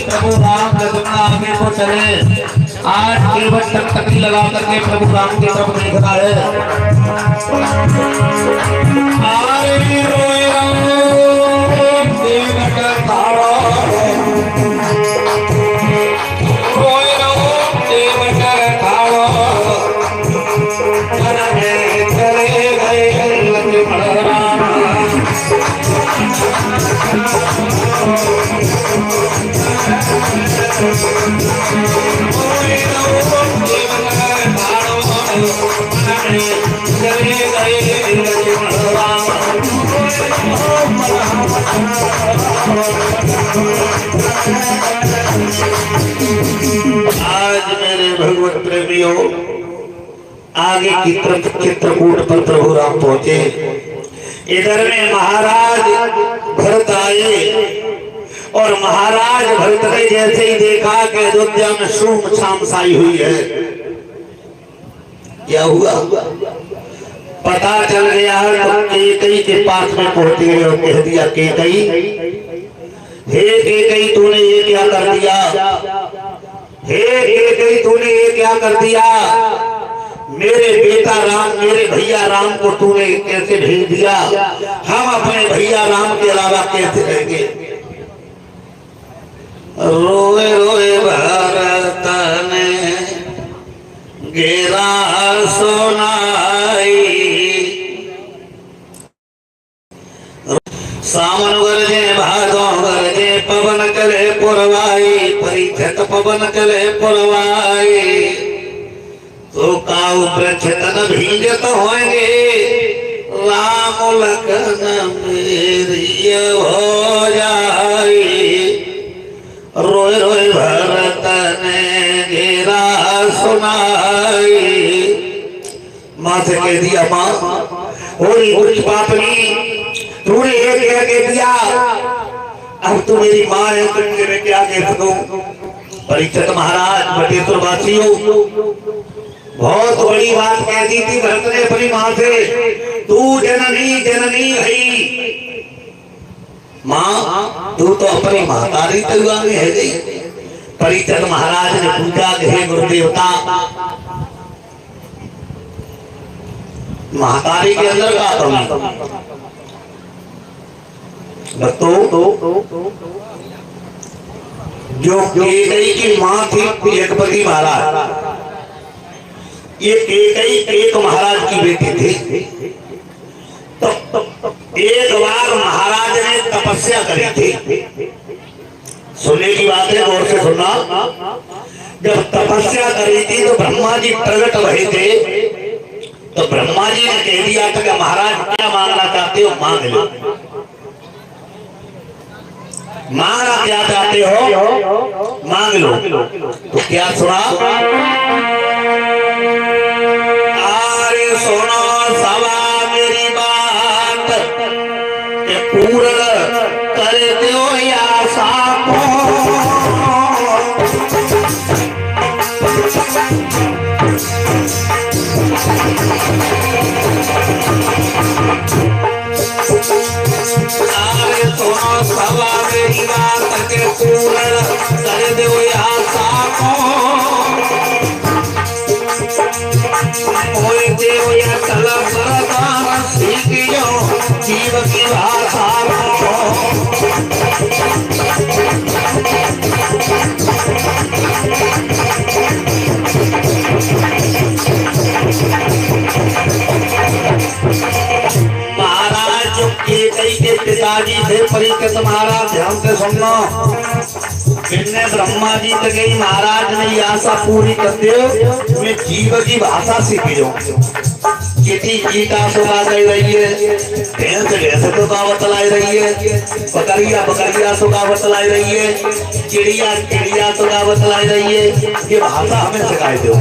प्रभु राम लक्ष्मण आगे को चले। आज केवल टकटकी लगा करके प्रभु राम की तरफ देख रहा है। आज मेरे भगवत प्रेमियों आगे की तरफ चित्रकूट पर प्रभु राम पहुंचे। इधर में महाराज भरत आए और महाराज भरत ने जैसे ही देखा कि अयोध्या में शूम छाम छाई हुई है, क्या हुआ पता चल गया है। तो केकई के पास में पहुंच गए और कह दिया केकई, हे केकई तूने ये क्या कर दिया, हे केकई तूने ये क्या कर दिया, मेरे बेटा राम मेरे भैया राम को तूने कैसे भेज दिया, हम अपने भैया राम के अलावा कैसे रहेंगे। रोए रोए भरत ने घेरा सोनाई, सावन गरजे भादो गरजे पवन चले पुरवाई, परिछत पवन चले पुरवाई, तो काऊ वृक्ष तन भींजत होंगे, राम लखन मेरी हो जाई। रोए रोए भरत ने घेरा सुनाई। माँ से कह दिया, माँ होरी कुछ पापनी तूने ये क्या कह दिया, अब तू मेरी माँ है तुझे मैं क्या कह सकूं। परीक्षित महाराज बटेश्वर वासियों बहुत बड़ी बात कह दी थी भरत ने अपनी माँ से, तू जननी जननी है माँ, तू तो अपनी महतारी तलवा में है गई। परीक्षित महाराज ने पूछा कि हे गुरुदेवता महतारी के अंदर का कमी बतो जो केकई की माँ थी जगपति महाराज, ये केकई एक महाराज की बेटी थी। तो एक बार महाराज ने तपस्या करी थी, सुनने की बात है गौर से सुनना। जब तपस्या करी थी तो ब्रह्मा जी प्रकट हुए थे, तो ब्रह्मा जी ने कह दिया था कि महाराज क्या मांगना चाहते हो मांग लो, मांगना क्या चाहते हो मांग लो। तो क्या सुना, अरे सुनो सवा मेरी बात पूर्ण कर दो या साको, अरे सुनो सवा मेरी बात के पूर्ण कर दो या साको, मोए देव या चला सरदार सीखियो जीव की भाषा महाराज जो केकई के पिताजी थे परीक्षित महाराज, ध्यान से सुनना। इनने ब्रह्मा जी तक गई, महाराज ने ये आशा पूरी करते हो मैं जीव की भाषा सीखी हूँ। चीटी चीटा सुगा दे रही है, भैंस भैंस सुगा बतलाई रही है, बकरिया बकरिया सुगा बतलाई रही है, चिड़िया चिड़िया सुगा बतलाई रही है। ये भाषा हमें सिखाई दो।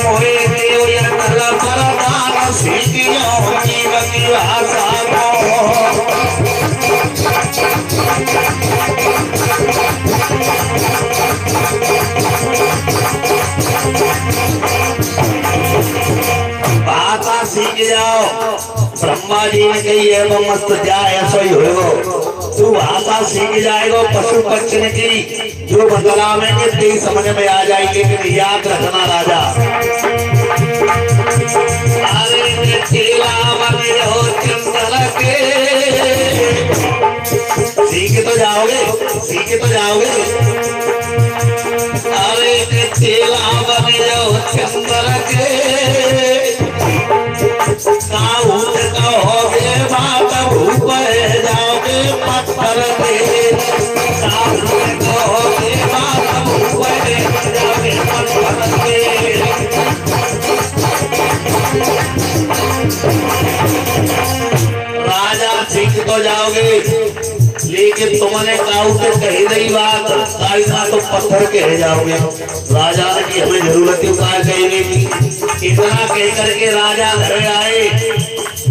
मोहे देव ये तला परदान सीखियो जीव की भाषा भाषा सीख जाओ। ब्रह्मा जी ने कही है वो मस्त जाए ऐसा ही हो। तू भाषा सीख जाएगा पशु पक्षी की जो बतलावेंगे तेरी समझ में आ जाएगी। लेकिन याद रखना राजा, अरे चेला बने हो चंद्र के, सीख तो जाओगे, सीख तो जाओगे। अरे चेला बने हो चंद्र के, काऊत कहोगे बात भूप जाओगे पत्थर के, काऊत कहोगे बात भूप जाओगे पत्थर के। राजा सीख तो जाओगे, लेकिन तुमने काऊ से कही नहीं बात, ना तो पत्थर कह जाओगे। राजा की हमें जरूरत है उपाय कहेगी थी। इतना कह करके राजा घर आए,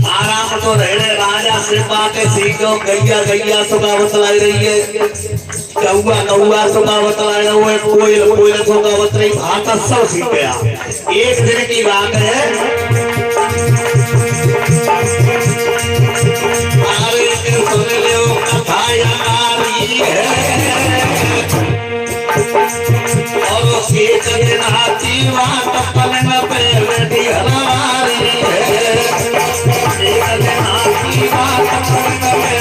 आराम तो रहे। राजा से बातें सीखो, गैया गैया सुबह बतलाई रही है, कौआ कौआ सुबह बतलाई रही है, कोयल कोयल सुबह बतलाई, भाषा सब सीख गया। एक दिन की बात है, और एक दिन हाथी बात पलन पे बैठी हमारी है, एक दिन हाथी बात पलन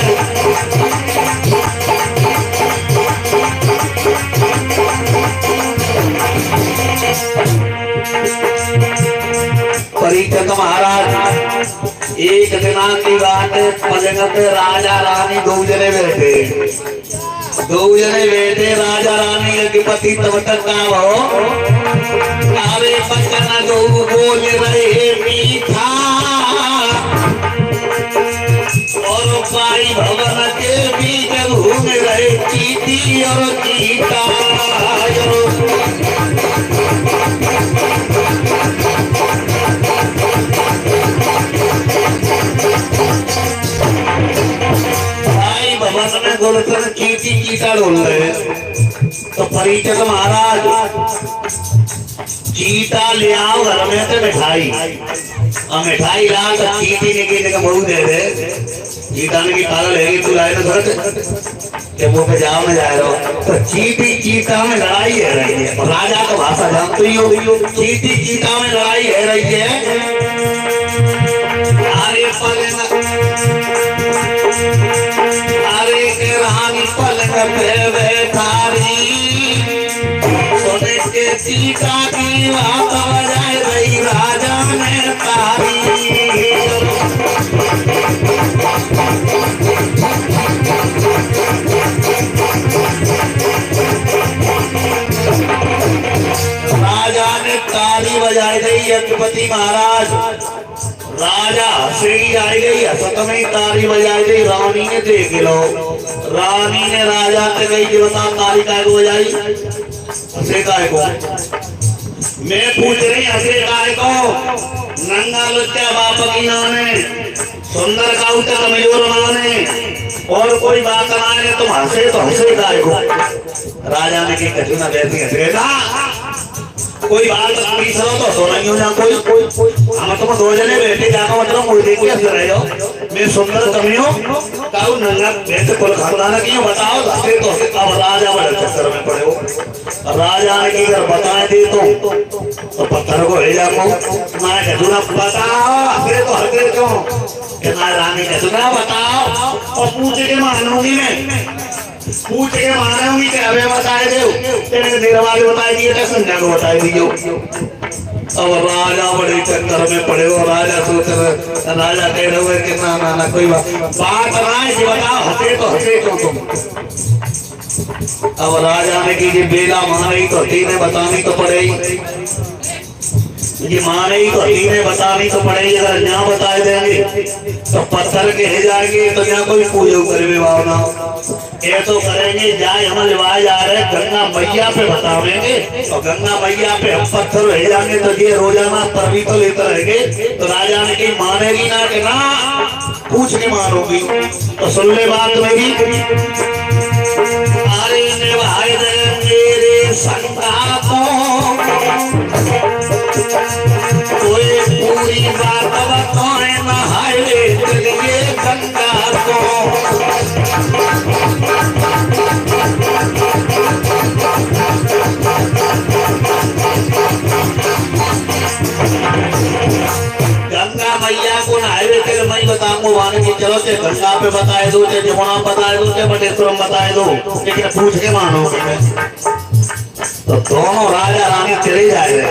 परीक्षक महाराज एक दिना की बात है। पलंग पे राजा रानी दो जने बैठे, दो जने बैठे राजा रानी अधिपति तब तक का हो। अरे बचन दो बोल रहे मीठा, और पाई भवन के बीच घूम रहे चीटी और चीता। चीटी चीटा डोल रहे, तो परीक्षक महाराज चीटा ले आओ घर में से मिठाई, और मिठाई ला तो चीटी ने का बहु दे दे। चीटा ने की पागल है तू लाए तो घर मुंह पे जाओ में जाएगा। तो चीटी चीटा में लड़ाई है रही है, और राजा का भाषा जानते ही हो, चीटी चीटा में लड़ाई है रही है। रानी पलंग पे बैठारी, सोने के चीटा की बात बजाय रही राजा ने तारी। राजा ने ताली बजाई गई। अधिपति महाराज राजा श्री आई गई, हसत में ताली बजाई गई। रानी ने देख लो, रानी ने राजा से गई कि बता ताली काय को बजाई, हसे काय को। मैं पूछ रही हसे काय को, नंगा लुच्चा बाप की नाने, सुंदर काऊ से कमजोर माने, और कोई बात ना है तुम हंसे तो हंसे काय को। राजा ने की कठिन बैठी हंसेगा, कोई बात पूछ लो तो सोना क्यों ना कोई हम तुम दो जने बैठे जाना मतलब मुझे देख के हंस रहे हो। मैं सुंदर कमियों काऊ नंगा वैसे कोई खाना क्यों बताओ, हंसे तो हंसे। अब राजा बड़े चक्कर में पड़े हो। राजा ने की अगर बताए दे तो पत्थर को ले जाओ, मैं कहूँगा बताओ हंसे तो हंसे क्यों, मैं रानी कहूँगा बताओ, और पूछ के मानूंगी मैं, पूछ के मानूंगी कि हमें बताए दो, तेरे निर्वाले बताए दिए थे, संध्या को बताए दियो। अब राजा बड़े चक्कर में पड़े हो। राजा सोच रहे, राजा कह रहे हुए कि ना ना ना कोई बात ना है कि बताओ हंसे तो हंसे क्यों तुम। अब राजा ने की बेला मानी तो हती ने बतानी तो पड़ेगी, ये माने ही तो हती ने बतानी तो पड़ेगी। अगर यहाँ बताए देंगे तो पत्थर के है जाएंगे, तो यहाँ कोई पूजो करे भावना ये तो करेंगे। जाए हम लिवाए जा रहे गंगा मैया पे बतावेंगे, और गंगा मैया पे हम पत्थर रह जाएंगे, तो ये रोजाना परवी तो लेते रहेंगे। तो राजा ने की मानेगी ना कि ना पूछ के मानोगी, तो सुन ले बात मेरी। अरे निभाए दे मेरे शंका को, कोई पूरी बात बताए नहाए चलिए गंगा को। जी चलो चाहे गंगा पे बताए दो, चाहे जमुना बताए दो, चाहे बटेश्वरम बताए दो, लेकिन पूछ के मानोगे। तो दोनों राजा रानी चले जा रहे,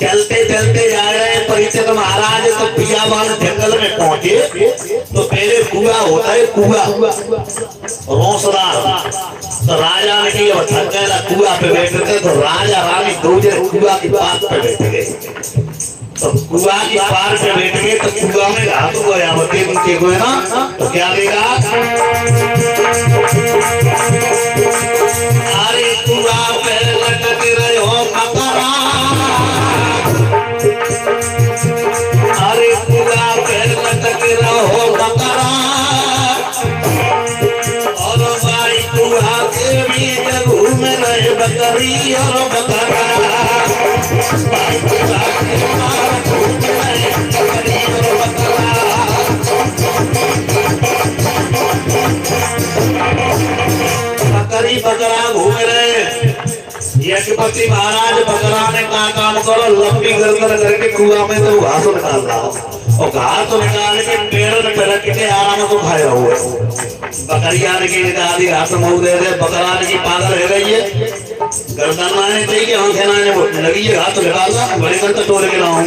चलते चलते जा रहे परिचित महाराज तो पियावान जंगल में पहुंचे। तो पहले कुआ होता है, कुआ रोसदार। तो राजा ने की थक गया, कुआ पे बैठते तो राजा रानी दूसरे कुआ की पास पे बैठ गए। तो कुआ की पार पे बैठ गए तो कुआ में हाथ को यावती उनके को है ना, तो क्या देगा? अरे कुआ पे लटक रहे हो मकरा, अरे कुआ पे लटक रहो मकरा, और भाई कुआ के बीच घूम रहे बकरी और बकरा, बकरी बकरा घूम रहे। यज्ञपति महाराज बकरा ने कहा काम करो, लंबी गर्दन करके कुआं में तो घास निकाल रहा, और घास निकाल के पेड़ में रख के आराम को खाया हुआ। बकरिया ने की निकाली हाथ मुंह दे दे, बकरा ने की पागल रह गई है, गर्दन माने चाहिए आंखें नाने लगी है, हाथ निकालना बड़े कर तो तोड़ के लाऊं।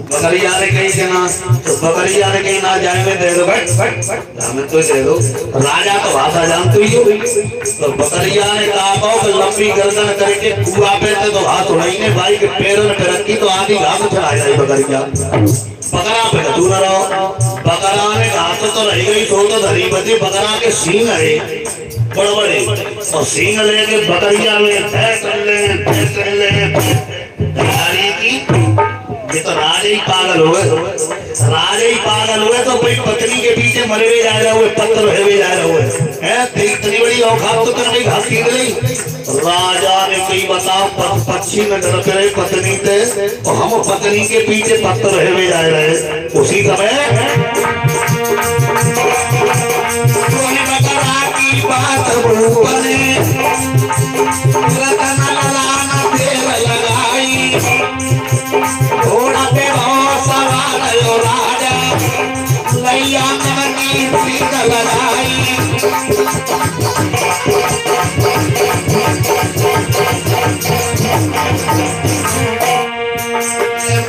बकरिया ने कही के ना, तो बकरिया ने कही ना जाए में दे दो, हमें तो दे दो, राजा तो भाषा जानते ही हो। तो बकरिया ने कहा कि लंबी गर्दन करके कुआ पे तो हाथ उड़ाई भाई के पैरों में रखी तो आधी घास चला जाए बकरिया, बकरा पे दूर रहो। बकरा ने घास तो रही गई, तो धरी बची, बकरा के सींग है बड़े बड़े, और सींग लेके बकरिया में कर ले की। ये तो राजे ही पागल हुए, राजे ही पागल हुए। तो भाई पत्नी के पीछे मरे हुए जा रहे हुए, पत्थर हुए जा रहे हुए हैं, इतनी बड़ी औकात तो कर घास की गई। राजा ने कही बताओ, पक्षी में डरते रहे पत्नी से, और हम पत्नी के पीछे पत्थर हुए जा रहे। उसी समय बकरा की बात बने, लगाई घोड़ा पे सवार राजा, लैया की सीट लगाई।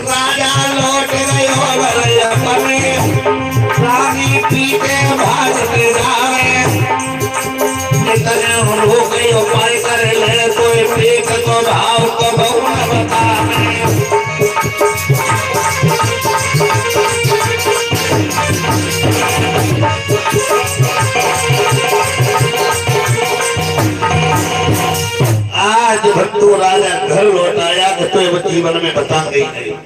राजा लौट गए अपने, रानी पीछे भाग के जावे, इतने हो गई उपाय कर ले कोई देख तो भाव को भगवान बतावे। आज भट्टू राजा घर लौटाया तो जीवन में बता गई है।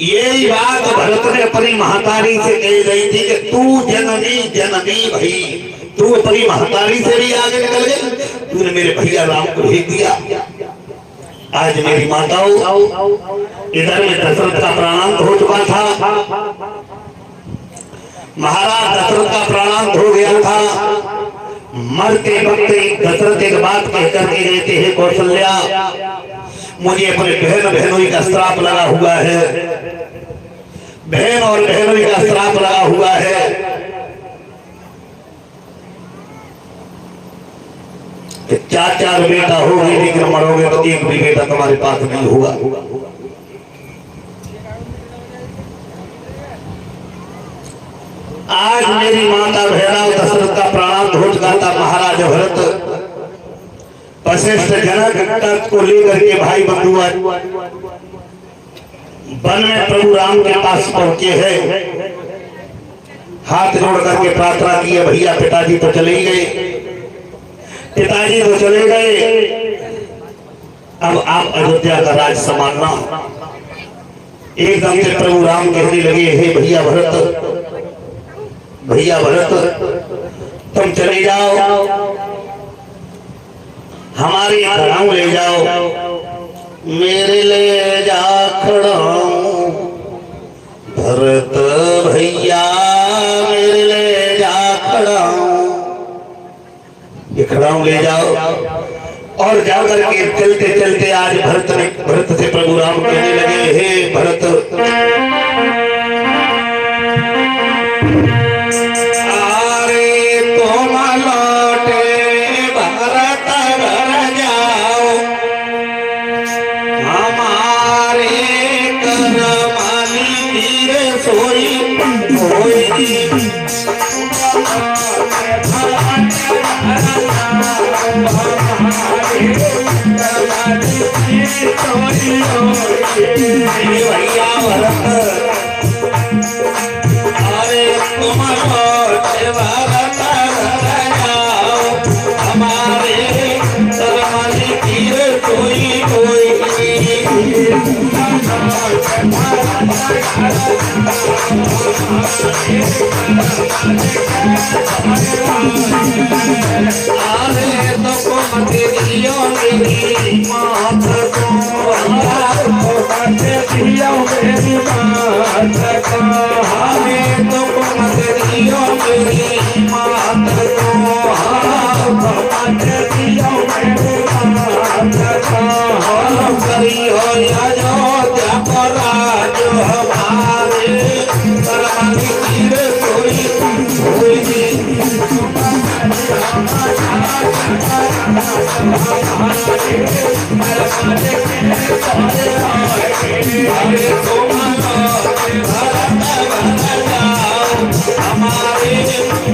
यही बात भरत ने अपनी महतारी से कही गई थी कि तू जननी जननी भाई, तू अपनी महतारी से भी आगे निकल गई, तूने मेरे भैया राम को भेज दिया। आज मेरी माताओं, इधर में दशरथ का प्राणांत हो चुका था, महाराज दशरथ का प्राणांत हो गया था। मरते वक्त दशरथ एक बात कहकर के रहते हैं, कौशल्या मुझे अपने बहन बहनोई का श्राप लगा हुआ है, बहन और बहनोई का श्राप लगा हुआ है कि चार चार बेटा होगी लेकिन मरोगे तो एक भी बेटा तुम्हारे पास नहीं होगा। आज मेरी माता भैरव दशरथ का प्राणांत हो चुका था। महाराज भरत वशिष्ठ जनक को लेकर के भाई बंधु वन में प्रभु राम के पास पहुंचे हैं, हाथ जोड़ करके प्रार्थना की है, भैया पिताजी तो चले गए, पिताजी तो चले गए, अब आप अयोध्या का राज संभालना। एकदम से प्रभु राम कहने लगे, हे भैया भरत, भैया भरत तुम चले जाओ, हमारे घरों ले जाओ, मेरे ले जा खड़ा भरत भैया, मेरे ले जा खड़ा, ये खड़ा ले जाओ। और जाकर के चलते चलते आज भरत से प्रभु राम कहने लगे, हे भरत भैया भरत अरे तुम भरत जाओ हमारे सरमनी तीर कोई कोई आरे तो मत दियो मेरी मात को दियो मेरी मात को आरे तो मत दियो मेरी मात को मत दियो मेरी मात को करी हो या जो त्यापरा जो हमारे सरमनी तीर कोई कोई हमारे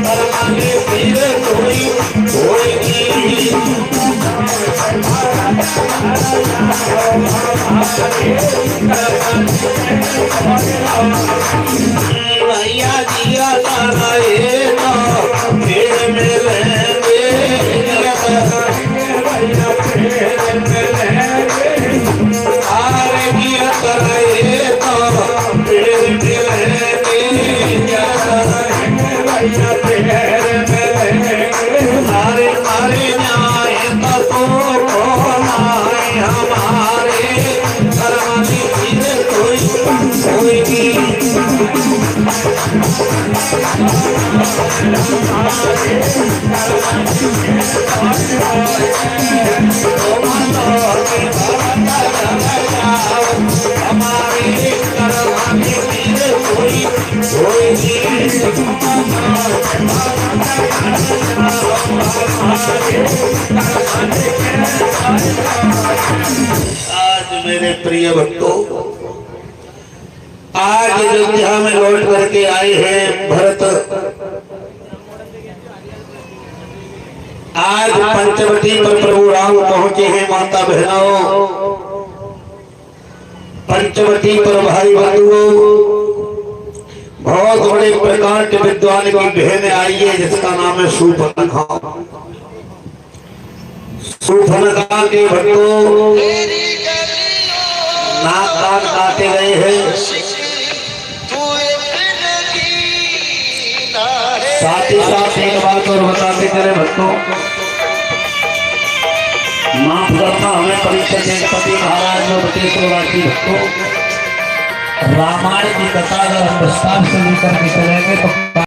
सरमनी तीर कोई कोई भैया जिया तारा ये तो फिर मिलेंगे भैया फिर मिलेंगे आरे जिया तारा ये तो फिर मिलेंगे भैया फिर मिलेंगे सारे सारे न्याय तो हमारे सरमनी तीर कोई कोई हमारे सरमनी तीर कोई कोई आज मेरे प्रिय भक्तों आज अयोध्या में लौट करके आए हैं भरत आज पंचवटी पर प्रभु राम पहुंचे हैं माता बहनों पंचवटी पर भाई बंधुओं बहुत बड़े प्रकांड विद्वान की बहन आई है जिसका नाम है शूर्पणखा शूर्पणखा के भक्तों नाक कान काटे गए हैं साथ ही साथ एक बात और बताते चले भक्तों माफ करना हमें परीक्षित पति महाराज में बतेश्वरवासी भक्तों रामायण की कथा अगर हम विस्तार से लेकर के चलेंगे तो